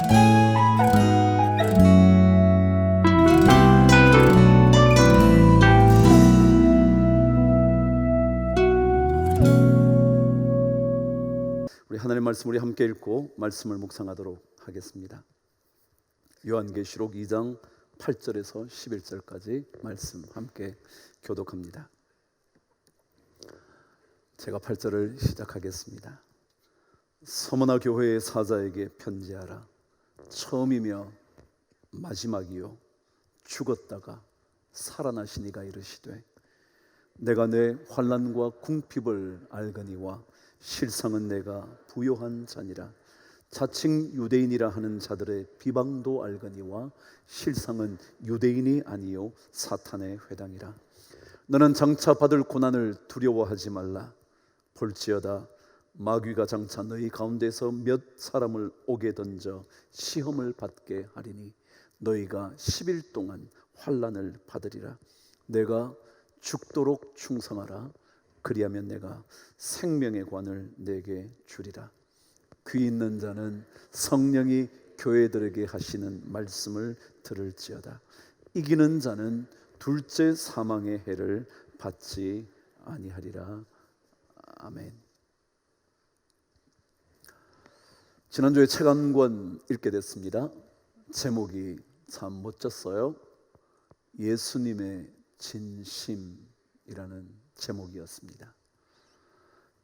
우리 하나님의 말씀 우리 함께 읽고 말씀을 묵상하도록 하겠습니다. 요한계시록 2장 8절에서 11절까지 말씀 함께 교독합니다. 제가 8절을 시작하겠습니다. 서머나 교회의 사자에게 편지하라. 처음이며 마지막이요 죽었다가 살아나신 이가 이르시되 내가 내 환난과 궁핍을 알거니와 실상은 내가 부요한 자니라. 자칭 유대인이라 하는 자들의 비방도 알거니와 실상은 유대인이 아니요 사탄의 회당이라. 너는 장차 받을 고난을 두려워하지 말라. 볼지어다 마귀가 장차 너희 가운데서 몇 사람을 옥에 던져 시험을 받게 하리니 너희가 10일 동안 환난을 받으리라. 내가 죽도록 충성하라. 그리하면 내가 생명의 관을 내게 주리라. 귀 있는 자는 성령이 교회들에게 하시는 말씀을 들을지어다. 이기는 자는 둘째 사망의 해를 받지 아니하리라. 아멘. 지난주에 책 한 권 읽게 됐습니다. 제목이 참 멋졌어요. 예수님의 진심이라는 제목이었습니다.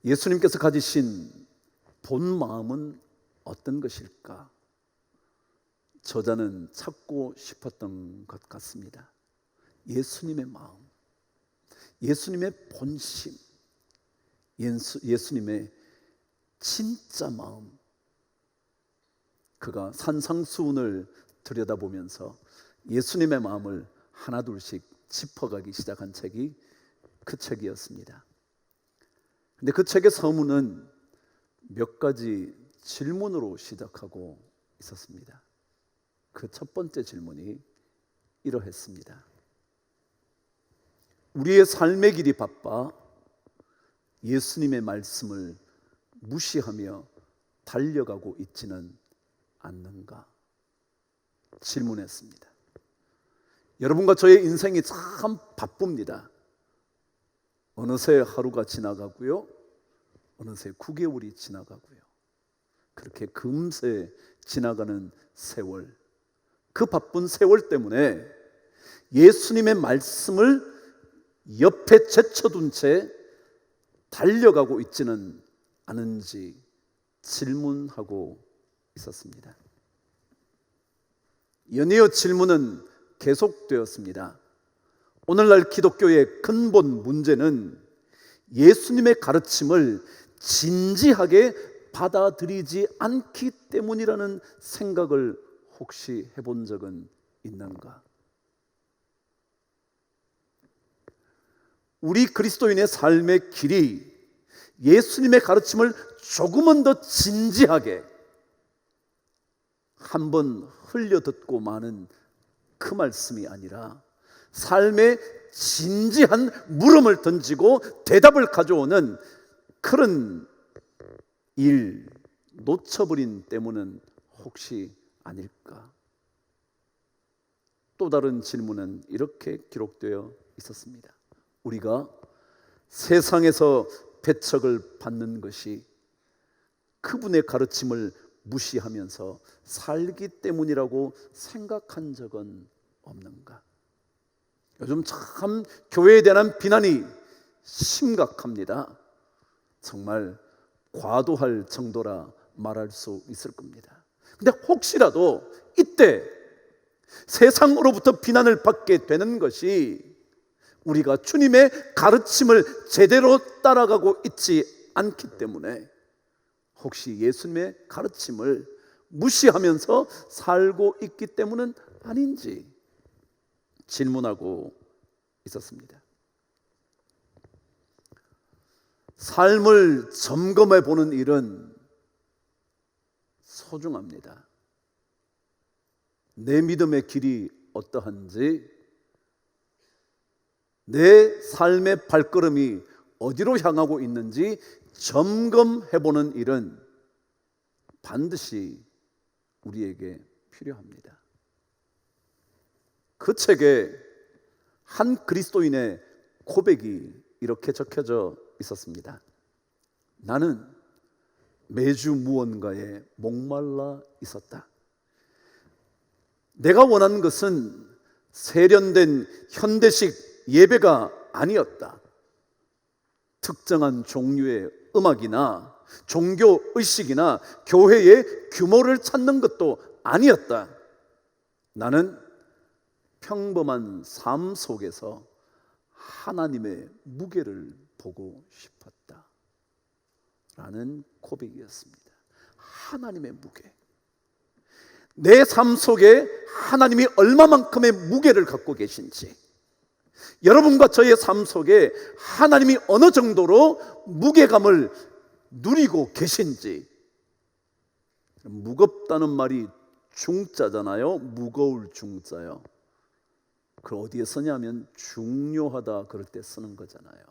예수님께서 가지신 본 마음은 어떤 것일까? 저자는 찾고 싶었던 것 같습니다. 예수님의 마음, 예수님의 본심, 예수님의 진짜 마음. 그가 산상수훈을 들여다보면서 예수님의 마음을 하나둘씩 짚어가기 시작한 책이 그 책이었습니다. 근데 그 책의 서문은 몇 가지 질문으로 시작하고 있었습니다. 그 첫 번째 질문이 이러했습니다. 우리의 삶의 길이 바빠 예수님의 말씀을 무시하며 달려가고 있지는 않는가? 질문했습니다. 여러분과 저의 인생이 참 바쁩니다. 어느새 하루가 지나가고요, 어느새 9개월이 지나가고요. 그렇게 금세 지나가는 세월, 그 바쁜 세월 때문에 예수님의 말씀을 옆에 제쳐둔 채 달려가고 있지는 않은지 질문하고 있었습니다. 연이어 질문은 계속되었습니다. 오늘날 기독교의 근본 문제는 예수님의 가르침을 진지하게 받아들이지 않기 때문이라는 생각을 혹시 해본 적은 있는가? 우리 그리스도인의 삶의 길이 예수님의 가르침을 조금은 더 진지하게 한번 흘려듣고 마는 그 말씀이 아니라 삶에 진지한 물음을 던지고 대답을 가져오는 그런 일 놓쳐버린 때문은 혹시 아닐까? 또 다른 질문은 이렇게 기록되어 있었습니다. 우리가 세상에서 배척을 받는 것이 그분의 가르침을 무시하면서 살기 때문이라고 생각한 적은 없는가? 요즘 참 교회에 대한 비난이 심각합니다. 정말 과도할 정도라 말할 수 있을 겁니다. 근데 혹시라도 이때 세상으로부터 비난을 받게 되는 것이 우리가 주님의 가르침을 제대로 따라가고 있지 않기 때문에 혹시 예수님의 가르침을 무시하면서 살고 있기 때문은 아닌지 질문하고 있었습니다. 삶을 점검해 보는 일은 소중합니다. 내 믿음의 길이 어떠한지, 내 삶의 발걸음이 어디로 향하고 있는지 점검해 보는 일은 반드시 우리에게 필요합니다. 그 책에 한 그리스도인의 고백이 이렇게 적혀져 있었습니다. 나는 매주 무언가에 목말라 있었다. 내가 원하는 것은 세련된 현대식 예배가 아니었다. 특정한 종류의 음악이나 종교 의식이나 교회의 규모를 찾는 것도 아니었다. 나는 평범한 삶 속에서 하나님의 무게를 보고 싶었다 라는 고백이었습니다. 하나님의 무게, 내 삶 속에 하나님이 얼마만큼의 무게를 갖고 계신지, 여러분과 저의 삶 속에 하나님이 어느 정도로 무게감을 누리고 계신지. 무겁다는 말이 중자잖아요. 무거울 중자요. 그걸 어디에 쓰냐면 중요하다 그럴 때 쓰는 거잖아요.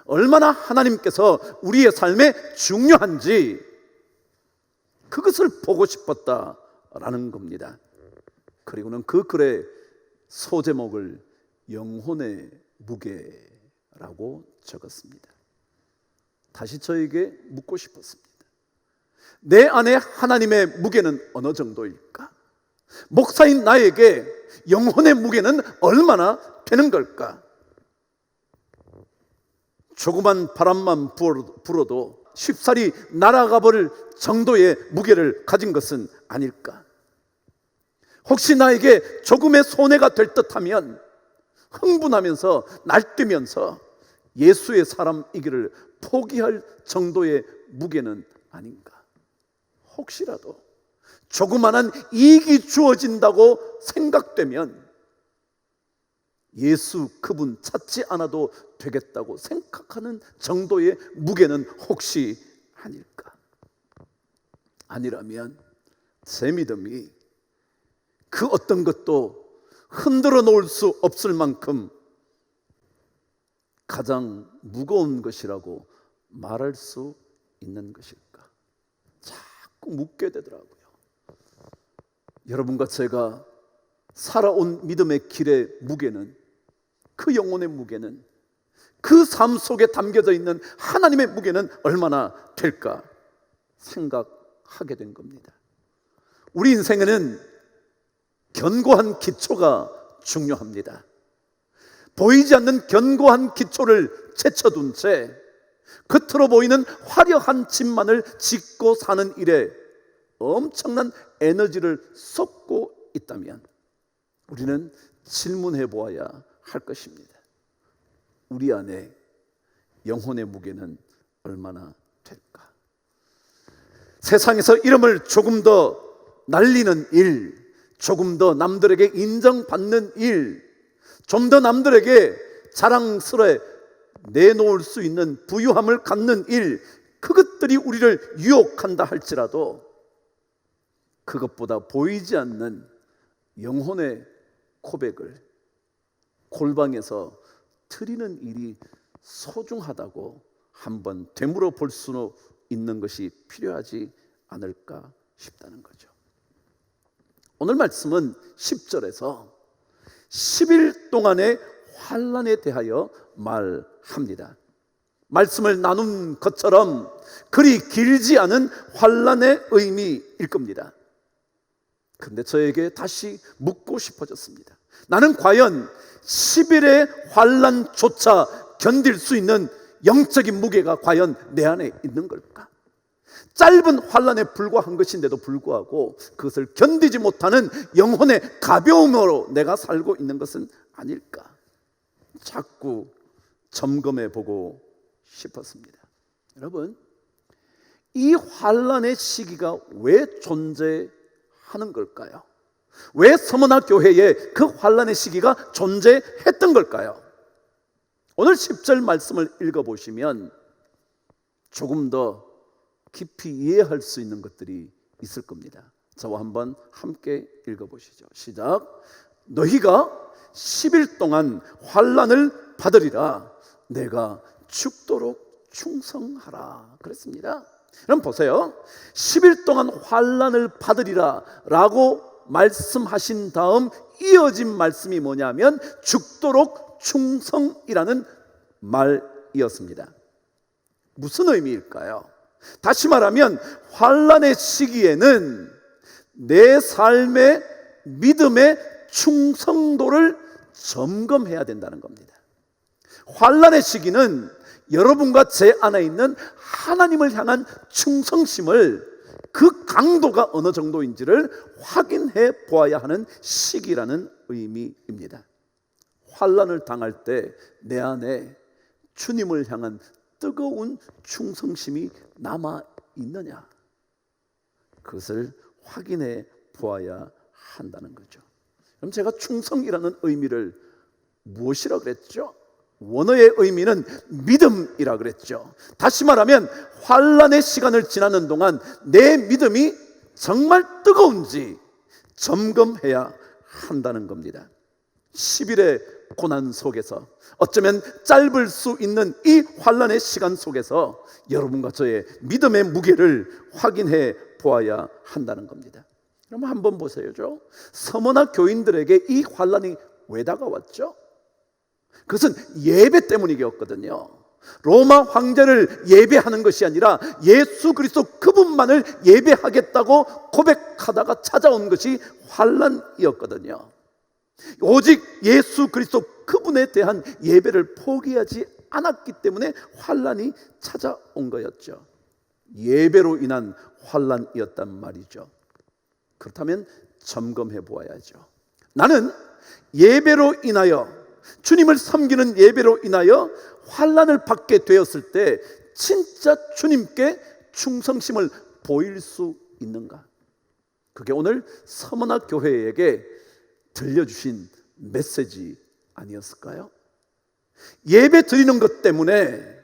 얼마나 하나님께서 우리의 삶에 중요한지 그것을 보고 싶었다라는 겁니다. 그리고는 그 글의 소제목을 영혼의 무게라고 적었습니다. 다시 저에게 묻고 싶었습니다. 내 안에 하나님의 무게는 어느 정도일까? 목사인 나에게 영혼의 무게는 얼마나 되는 걸까? 조그만 바람만 불어도 쉽사리 날아가 버릴 정도의 무게를 가진 것은 아닐까? 혹시 나에게 조금의 손해가 될 듯하면 흥분하면서 날뛰면서 예수의 사람이기를 포기할 정도의 무게는 아닌가? 혹시라도 조그마한 이익이 주어진다고 생각되면 예수 그분 찾지 않아도 되겠다고 생각하는 정도의 무게는 혹시 아닐까? 아니라면 제 믿음이 그 어떤 것도 흔들어 놓을 수 없을 만큼 가장 무거운 것이라고 말할 수 있는 것일까? 자꾸 묻게 되더라고요. 여러분과 제가 살아온 믿음의 길의 무게는, 그 영혼의 무게는, 그 삶 속에 담겨져 있는 하나님의 무게는 얼마나 될까 생각하게 된 겁니다. 우리 인생에는 견고한 기초가 중요합니다. 보이지 않는 견고한 기초를 제쳐둔 채 겉으로 보이는 화려한 집만을 짓고 사는 일에 엄청난 에너지를 쏟고 있다면 우리는 질문해 보아야 할 것입니다. 우리 안에 영혼의 무게는 얼마나 될까? 세상에서 이름을 조금 더 날리는 일, 조금 더 남들에게 인정받는 일, 좀 더 남들에게 자랑스레 내놓을 수 있는 부유함을 갖는 일, 그것들이 우리를 유혹한다 할지라도 그것보다 보이지 않는 영혼의 고백을 골방에서 드리는 일이 소중하다고 한번 되물어 볼 수 있는 것이 필요하지 않을까 싶다는 거죠. 오늘 말씀은 10절에서 10일 동안의 환난에 대하여 말합니다. 말씀을 나눈 것처럼 그리 길지 않은 환난의 의미일 겁니다. 그런데 저에게 다시 묻고 싶어졌습니다. 나는 과연 10일의 환난조차 견딜 수 있는 영적인 무게가 과연 내 안에 있는 걸까? 짧은 환난에 불과한 것인데도 불구하고 그것을 견디지 못하는 영혼의 가벼움으로 내가 살고 있는 것은 아닐까? 자꾸 점검해 보고 싶었습니다. 여러분, 이 환난의 시기가 왜 존재하는 걸까요? 왜 서머나 교회에 그 환난의 시기가 존재했던 걸까요? 오늘 10절 말씀을 읽어보시면 조금 더 깊이 이해할 수 있는 것들이 있을 겁니다. 저와 한번 함께 읽어보시죠. 시작. 너희가 10일 동안 환난을 받으리라. 내가 죽도록 충성하라. 그랬습니다. 그럼 보세요. 10일 동안 환난을 받으리라 라고 말씀하신 다음 이어진 말씀이 뭐냐면 죽도록 충성이라는 말이었습니다. 무슨 의미일까요? 다시 말하면 환난의 시기에는 내 삶의 믿음의 충성도를 점검해야 된다는 겁니다. 환난의 시기는 여러분과 제 안에 있는 하나님을 향한 충성심을 그 강도가 어느 정도인지를 확인해 보아야 하는 시기라는 의미입니다. 환난을 당할 때 내 안에 주님을 향한 뜨거운 충성심이 남아 있느냐, 그것을 확인해 보아야 한다는 거죠. 그럼 제가 충성이라는 의미를 무엇이라 그랬죠? 원어의 의미는 믿음이라 그랬죠. 다시 말하면 환난의 시간을 지나는 동안 내 믿음이 정말 뜨거운지 점검해야 한다는 겁니다. 10일의 고난 속에서, 어쩌면 짧을 수 있는 이 환난의 시간 속에서 여러분과 저의 믿음의 무게를 확인해 보아야 한다는 겁니다. 그럼 한번 보세요. 서머나 교인들에게 이 환난이 왜 다가왔죠? 그것은 예배 때문이었거든요. 로마 황제를 예배하는 것이 아니라 예수 그리스도 그분만을 예배하겠다고 고백하다가 찾아온 것이 환난이었거든요. 오직 예수 그리스도 그분에 대한 예배를 포기하지 않았기 때문에 환난이 찾아온 거였죠. 예배로 인한 환난이었단 말이죠. 그렇다면 점검해 보아야죠. 나는 예배로 인하여, 주님을 섬기는 예배로 인하여 환난을 받게 되었을 때 진짜 주님께 충성심을 보일 수 있는가? 그게 오늘 서머나 교회에게 들려주신 메시지 아니었을까요? 예배 드리는 것 때문에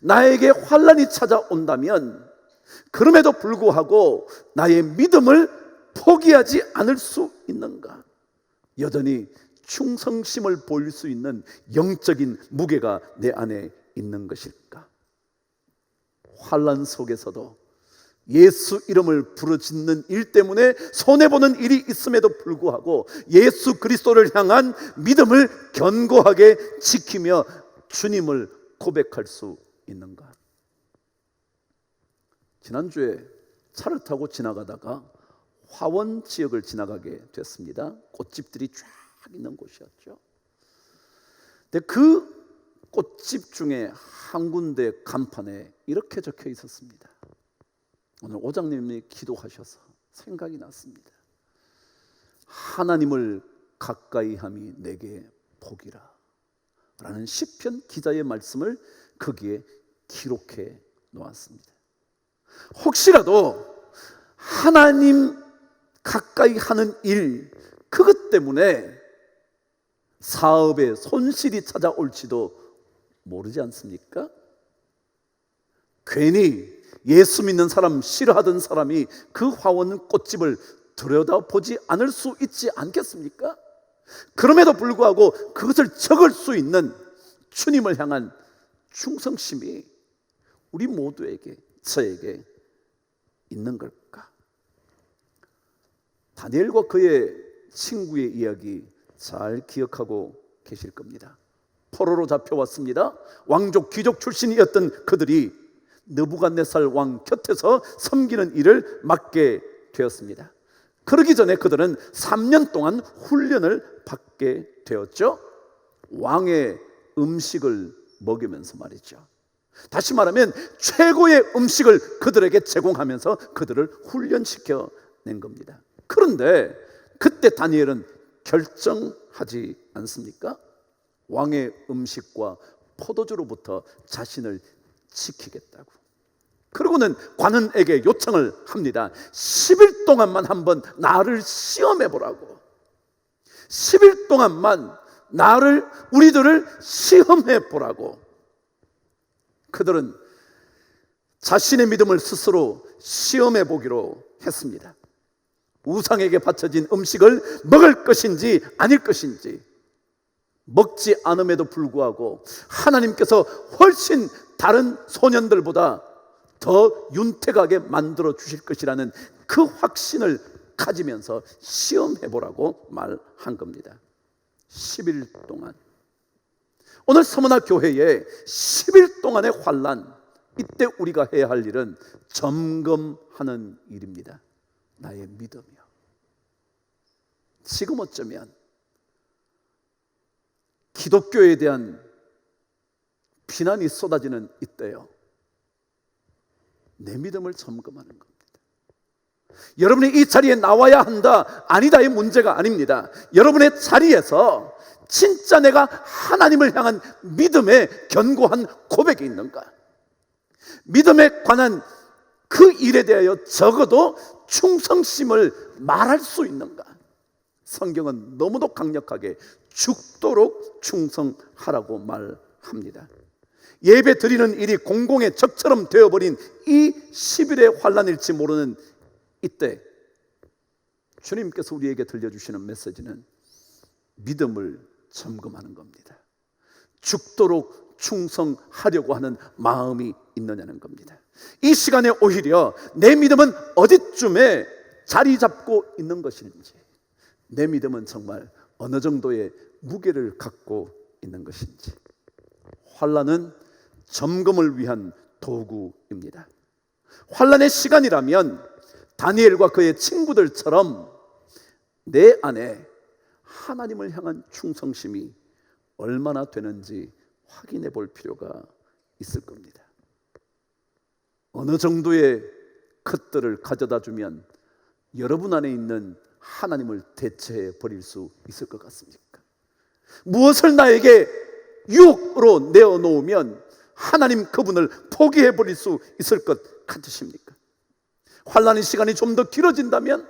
나에게 환난이 찾아온다면 그럼에도 불구하고 나의 믿음을 포기하지 않을 수 있는가? 여전히 충성심을 보일 수 있는 영적인 무게가 내 안에 있는 것일까? 환난 속에서도 예수 이름을 부르짖는 일 때문에 손해보는 일이 있음에도 불구하고 예수 그리스도를 향한 믿음을 견고하게 지키며 주님을 고백할 수 있는가? 지난주에 차를 타고 지나가다가 화원 지역을 지나가게 됐습니다. 꽃집들이 쫙 있는 곳이었죠. 근데 그 꽃집 중에 한 군데 간판에 이렇게 적혀 있었습니다. 오늘 오장님이 기도하셔서 생각이 났습니다. 하나님을 가까이 함이 내게 복이라 라는 시편 기자의 말씀을 거기에 기록해 놓았습니다. 혹시라도 하나님 가까이 하는 일, 그것 때문에 사업에 손실이 찾아올지도 모르지 않습니까? 괜히 예수 믿는 사람 싫어하던 사람이 그 화원 꽃집을 들여다보지 않을 수 있지 않겠습니까? 그럼에도 불구하고 그것을 적을 수 있는 주님을 향한 충성심이 우리 모두에게, 저에게 있는 걸까? 다니엘과 그의 친구의 이야기 잘 기억하고 계실 겁니다. 포로로 잡혀왔습니다. 왕족 귀족 출신이었던 그들이 느부갓네살 왕 곁에서 섬기는 일을 맡게 되었습니다. 그러기 전에 그들은 3년 동안 훈련을 받게 되었죠. 왕의 음식을 먹이면서 말이죠. 다시 말하면 최고의 음식을 그들에게 제공하면서 그들을 훈련시켜 낸 겁니다. 그런데 그때 다니엘은 결정하지 않습니까? 왕의 음식과 포도주로부터 자신을 지키겠다고. 그러고는 관원에게 요청을 합니다. 10일 동안만 한번 나를 시험해 보라고. 10일 동안만 우리들을 시험해 보라고. 그들은 자신의 믿음을 스스로 시험해 보기로 했습니다. 우상에게 바쳐진 음식을 먹을 것인지 아닐 것인지, 먹지 않음에도 불구하고 하나님께서 훨씬 다른 소년들보다 더 윤택하게 만들어 주실 것이라는 그 확신을 가지면서 시험해보라고 말한 겁니다. 10일 동안, 오늘 서문화 교회에 10일 동안의 환난, 이때 우리가 해야 할 일은 점검하는 일입니다. 나의 믿음이요. 지금 어쩌면 기독교에 대한 비난이 쏟아지는 이때요, 내 믿음을 점검하는 겁니다. 여러분이 이 자리에 나와야 한다, 아니다의 문제가 아닙니다. 여러분의 자리에서 진짜 내가 하나님을 향한 믿음의 견고한 고백이 있는가? 믿음에 관한 그 일에 대하여 적어도 충성심을 말할 수 있는가? 성경은 너무도 강력하게 죽도록 충성하라고 말합니다. 예배 드리는 일이 공공의 적처럼 되어버린 이 10일의 환난일지 모르는 이때 주님께서 우리에게 들려주시는 메시지는 믿음을 점검하는 겁니다. 죽도록 충성하려고 하는 마음이 있느냐는 겁니다. 이 시간에 오히려 내 믿음은 어디쯤에 자리 잡고 있는 것인지, 내 믿음은 정말 어느 정도의 무게를 갖고 있는 것인지, 환난은 점검을 위한 도구입니다. 환난의 시간이라면 다니엘과 그의 친구들처럼 내 안에 하나님을 향한 충성심이 얼마나 되는지 확인해 볼 필요가 있을 겁니다. 어느 정도의 것들을 가져다 주면 여러분 안에 있는 하나님을 대체해 버릴 수 있을 것 같습니까? 무엇을 나에게 유혹으로 내어놓으면 하나님 그분을 포기해 버릴 수 있을 것 같으십니까? 환난의 시간이 좀 더 길어진다면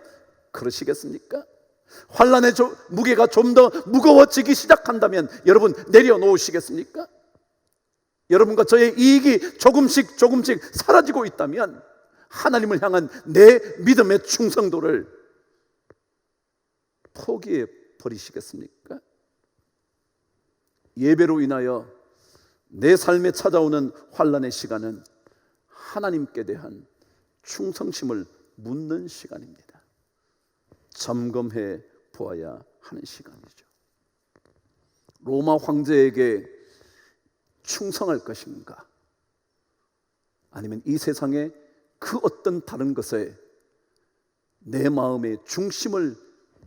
그러시겠습니까? 환난의 무게가 좀 더 무거워지기 시작한다면 여러분 내려놓으시겠습니까? 여러분과 저의 이익이 조금씩 사라지고 있다면 하나님을 향한 내 믿음의 충성도를 포기해 버리시겠습니까? 예배로 인하여 내 삶에 찾아오는 환난의 시간은 하나님께 대한 충성심을 묻는 시간입니다. 점검해 보아야 하는 시간이죠. 로마 황제에게 충성할 것인가? 아니면 이 세상의 그 어떤 다른 것에 내 마음의 중심을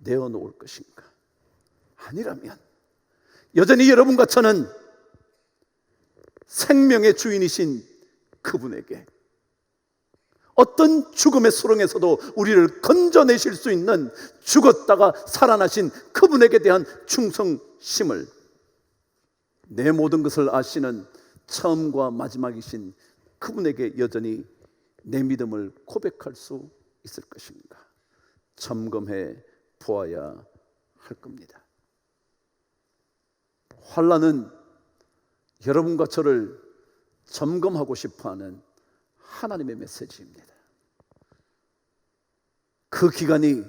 내어놓을 것인가? 아니라면 여전히 여러분과 저는 생명의 주인이신 그분에게, 어떤 죽음의 수렁에서도 우리를 건져내실 수 있는 죽었다가 살아나신 그분에게 대한 충성심을, 내 모든 것을 아시는 처음과 마지막이신 그분에게 여전히 내 믿음을 고백할 수 있을 것인가? 점검해 보아야 할 겁니다. 환난은 여러분과 저를 점검하고 싶어하는 하나님의 메시지입니다. 그 기간이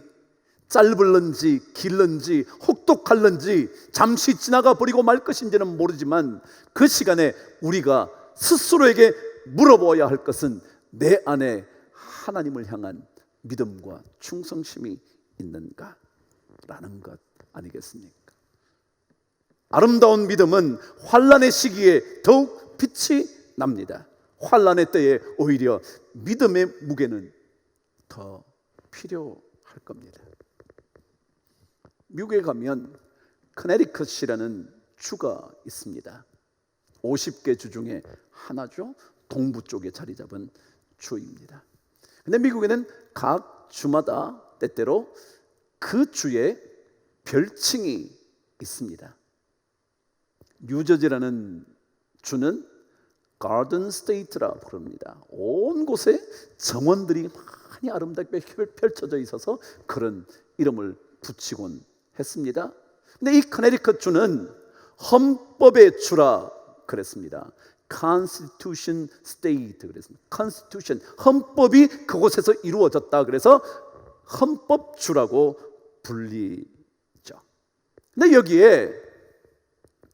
짧을런지 길런지 혹독할런지 잠시 지나가 버리고 말 것인지는 모르지만 그 시간에 우리가 스스로에게 물어보아야 할 것은 내 안에 하나님을 향한 믿음과 충성심이 있는가? 라는 것 아니겠습니까? 아름다운 믿음은 환난의 시기에 더욱 빛이 납니다. 환난의 때에 오히려 믿음의 무게는 더 필요할 겁니다. 미국에 가면 커네티컷이라는 주가 있습니다. 50개 주 중에 하나죠. 동부 쪽에 자리 잡은 주입니다. 근데 미국에는 각 주마다 때때로 그 주의 별칭이 있습니다. 뉴저지라는 주는 가든 스테이트라고 부릅니다. 온 곳에 정원들이 많이 아름답게 펼쳐져 있어서 그런 이름을 붙이곤 했습니다. 근데 이 커네티컷 주는 헌법의 주라 그랬습니다. Constitution State 그랬습니다. Constitution, 헌법이 그곳에서 이루어졌다. 그래서 헌법주라고 불리죠. 근데 여기에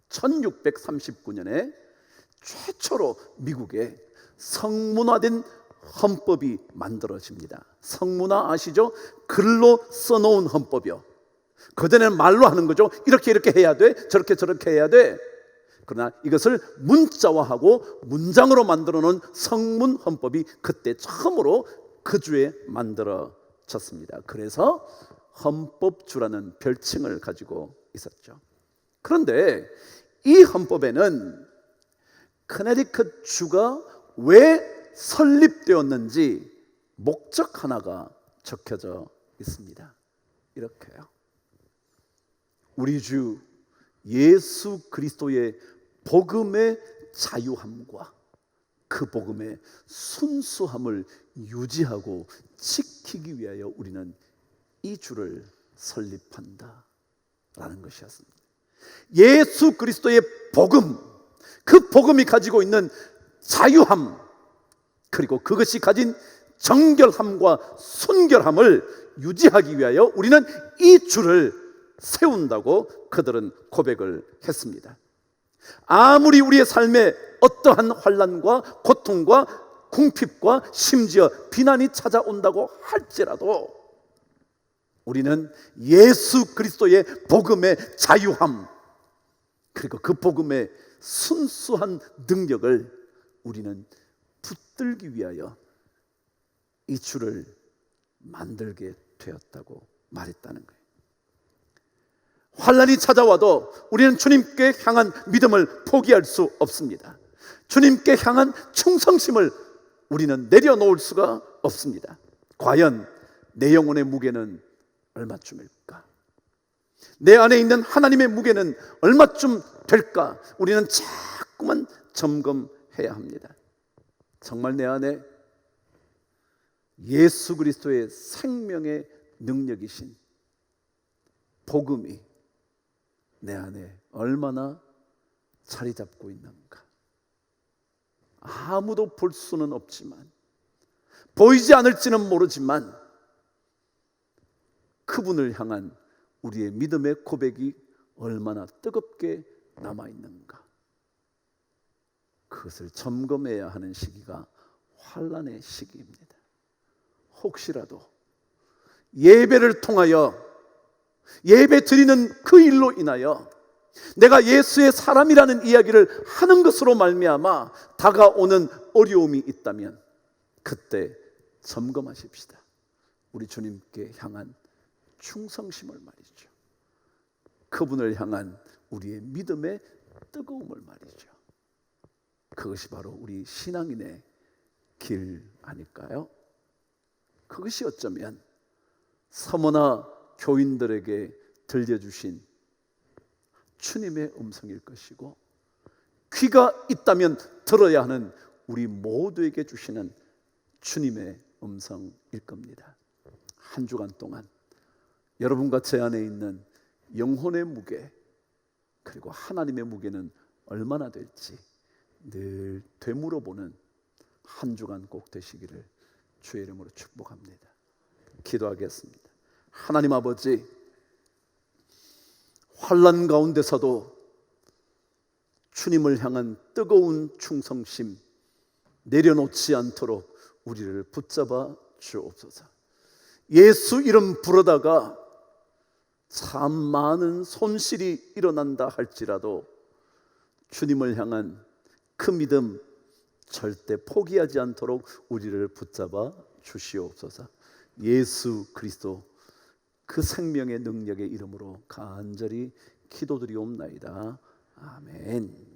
1639년에 최초로 미국에 성문화된 헌법이 만들어집니다. 성문화 아시죠? 글로 써놓은 헌법이요. 그전에는 말로 하는 거죠. 이렇게 해야 돼, 저렇게 해야 돼. 그러나 이것을 문자화하고 문장으로 만들어 놓은 성문 헌법이 그때 처음으로 그 주에 만들어졌습니다. 그래서 헌법주라는 별칭을 가지고 있었죠. 그런데 이 헌법에는 커네티컷 주가 왜 설립되었는지 목적 하나가 적혀져 있습니다. 이렇게요. 우리 주 예수 그리스도의 복음의 자유함과 그 복음의 순수함을 유지하고 지키기 위하여 우리는 이 주를 설립한다 라는 것이었습니다. 예수 그리스도의 복음, 그 복음이 가지고 있는 자유함, 그리고 그것이 가진 정결함과 순결함을 유지하기 위하여 우리는 이 주를 세운다고 그들은 고백을 했습니다. 아무리 우리의 삶에 어떠한 환난과 고통과 궁핍과 심지어 비난이 찾아온다고 할지라도 우리는 예수 그리스도의 복음의 자유함, 그리고 그 복음의 순수한 능력을 우리는 붙들기 위하여 이 주를 만들게 되었다고 말했다는 거예요. 환난이 찾아와도 우리는 주님께 향한 믿음을 포기할 수 없습니다. 주님께 향한 충성심을 우리는 내려놓을 수가 없습니다. 과연 내 영혼의 무게는 얼마쯤일까? 내 안에 있는 하나님의 무게는 얼마쯤 될까? 우리는 자꾸만 점검해야 합니다. 정말 내 안에 예수 그리스도의 생명의 능력이신 복음이 내 안에 얼마나 자리 잡고 있는가? 아무도 볼 수는 없지만, 보이지 않을지는 모르지만 그분을 향한 우리의 믿음의 고백이 얼마나 뜨겁게 남아있는가? 그것을 점검해야 하는 시기가 환난의 시기입니다. 혹시라도 예배를 통하여, 예배 드리는 그 일로 인하여 내가 예수의 사람이라는 이야기를 하는 것으로 말미암아 다가오는 어려움이 있다면 그때 점검하십시다. 우리 주님께 향한 충성심을 말이죠. 그분을 향한 우리의 믿음의 뜨거움을 말이죠. 그것이 바로 우리 신앙인의 길 아닐까요? 그것이 어쩌면 서머나 교인들에게 들려주신 주님의 음성일 것이고, 귀가 있다면 들어야 하는 우리 모두에게 주시는 주님의 음성일 겁니다. 한 주간 동안 여러분과 제 안에 있는 영혼의 무게, 그리고 하나님의 무게는 얼마나 될지 늘 되물어보는 한 주간 꼭 되시기를 주의 이름으로 축복합니다. 기도하겠습니다. 하나님 아버지, 환난 가운데서도 주님을 향한 뜨거운 충성심 내려놓지 않도록 우리를 붙잡아 주옵소서. 예수 이름 부르다가 참 많은 손실이 일어난다 할지라도 주님을 향한 그 믿음 절대 포기하지 않도록 우리를 붙잡아 주시옵소서. 예수 그리스도 그 생명의 능력의 이름으로 간절히 기도드리옵나이다. 아멘.